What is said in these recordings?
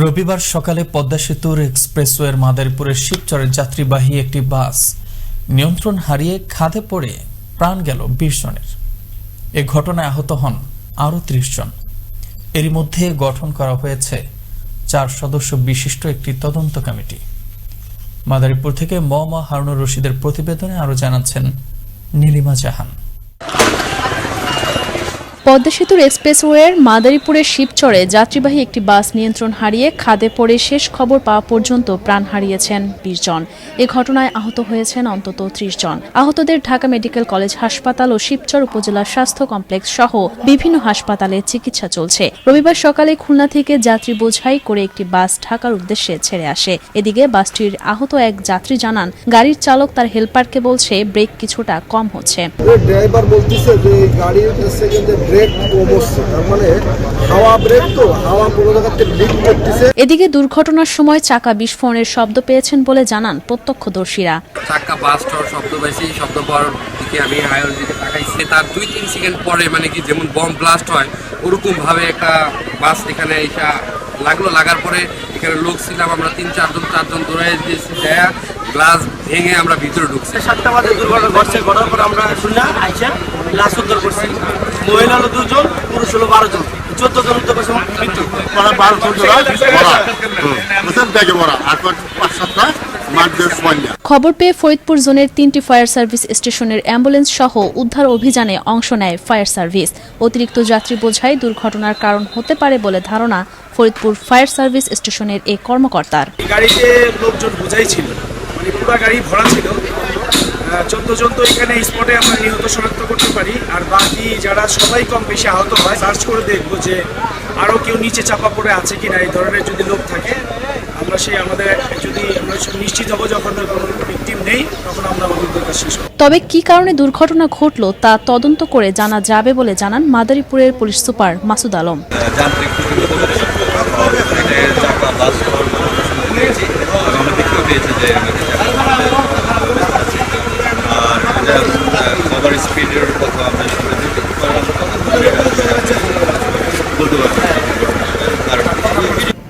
রবিবার সকালে পদ্মা সেতুর এক্সপ্রেসওয়ের মাদারীপুরের শিবচরের যাত্রীবাহী একটি বাস নিয়ন্ত্রণ হারিয়ে খাদে পড়ে প্রাণ গেল ২০ জনের। এ ঘটনায় আহত হন আরও ৩০ জন। এরই মধ্যে গঠন করা হয়েছে ৪ সদস্য বিশিষ্ট একটি তদন্ত কমিটি। মাদারীপুর থেকে মওমা হারুনুর রশিদের প্রতিবেদনে আরও জানাচ্ছেন নীলিমা জাহান। পদ্মা সেতুর এক্সপ্রেসওয়ের মাদারীপুরের শিবচরে যাত্রীবাহী একটি বাস নিয়ন্ত্রণ হারিয়ে খাদে পড়ে শেষ খবর পাওয়া পর্যন্ত প্রাণ হারিয়েছেন ২০ জন। এ ঘটনায় আহত হয়েছেন অন্তত ৩০ জন। আহতদের ঢাকা মেডিকেল কলেজ হাসপাতাল ও শিবচর উপজেলা স্বাস্থ্য কমপ্লেক্স সহ বিভিন্ন হাসপাতালে চিকিৎসা চলছে। রবিবার সকালে খুলনা থেকে যাত্রী বোঝাই করে একটি বাস ঢাকার উদ্দেশ্যে ছেড়ে আসে। এদিকে বাসটির আহত এক যাত্রী জানান, গাড়ির চালক তার হেলপারকে বলছে ব্রেক কিছুটা কম হচ্ছে। ড্রাইভার বলতেছে যে গাড়ির ব্রেক কমছে, তার মানে হাওয়া ব্রেক, তো হাওয়া পুরো জায়গাতে লিক করতেছে। এদিকে দুর্ঘটনার সময় চাকা বিস্ফোরণের শব্দ পেয়েছেন বলে জানান প্রত্যক্ষদর্শীরা। চাকা বাস্ট হওয়ার শব্দ পাইছি, শব্দ পাওয়ার দিকে আমি হাইওয়ের দিকে তাকাইছি। তার ২-৩ সেকেন্ড পরে মানে কি যেমন বম ব্লাস্ট হয় ওরকম ভাবে একটা বাস এখানে এসে লাগলো। লাগার পরে এখানে লোক ছিলাম আমরা ৩-৪জন দৌড়াই দিয়েছি, দেয়া গ্লাস ভেঙে আমরা ভিতরে ঢুকছি। ৭টা বাজে দুর্ঘটনা ঘটছে, ঘটার পর আমরা শুনলাম আইসা লাশ উদ্ধার করছি। মহিলা হলো ২ জন, পুরুষ হলো ১২ জন, ১৪ জন উদ্ধার করছে। মৃত্যু খবর পেয়ে ফরিদপুর জোনের ৩টি ফায়ার সার্ভিস স্টেশনের অ্যাম্বুলেন্স সহ উদ্ধার অভিযানে অংশ নেয় ফায়ার সার্ভিস। অতিরিক্ত যাত্রী বোঝাই দুর্ঘটনার কারণ হতে পারে বলে ধারণা ফরিদপুর ফায়ার সার্ভিস স্টেশনের এই কর্মকর্তার। গাড়িতে লোকজন বোঝাই ছিল, মানে পুরো গাড়ি ভরা ছিল। ১৪ জন তো এখানে স্পটে আমরা নিহত শনাক্ত করতে পারি, আর বাকি যারা সবাই কম বেশি আহত হয় সার্চ করে দেখবো যে আরও কেউ নিচে চাপা পড়ে আছে কিনা। এই ধরনের যদি লোক থাকে আমরা আমাদের যদি আমরা নিশ্চিত হবো যখন কোনো ভিকটিম নেই তখন আমরা অভিজ্ঞতা শেষ করব। তবে কি কারণে দুর্ঘটনা ঘটলো তা তদন্ত করে জানা যাবে বলে জানান মাদারীপুরের পুলিশ সুপার মাসুদ আলম।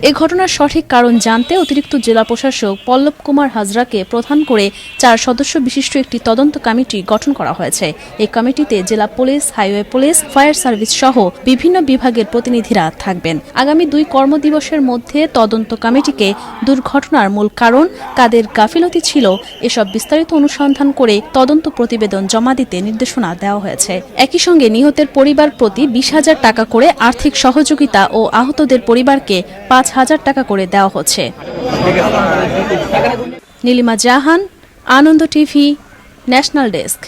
এ ঘটনার সঠিক কারণ জানতে অতিরিক্ত জেলা প্রশাসক পল্লব কুমার হাজরাকে প্রধান করে ৪ সদস্য বিশিষ্ট একটি তদন্ত কমিটি গঠন করা হয়েছে। এই কমিটিতে জেলা police, highway police, fire service সহ বিভিন্ন বিভাগের প্রতিনিধিরা থাকবেন। আগামী ২ কর্মদিবসের মধ্যে তদন্ত কমিটিকে দুর্ঘটনার মূল কারণ, কাদের গাফিলতি ছিল এসব বিস্তারিত অনুসন্ধান করে তদন্ত প্রতিবেদন জমা দিতে নির্দেশনা দেওয়া হয়েছে। একই সঙ্গে নিহতের পরিবার প্রতি ২০,০০০ টাকা করে আর্থিক সহযোগিতা ও আহতদের পরিবারকে ৫,০০০ টাকা করে দেওয়া হচ্ছে। নীলিমা জাহান, আনন্দ টিভি, ন্যাশনাল ডেস্ক।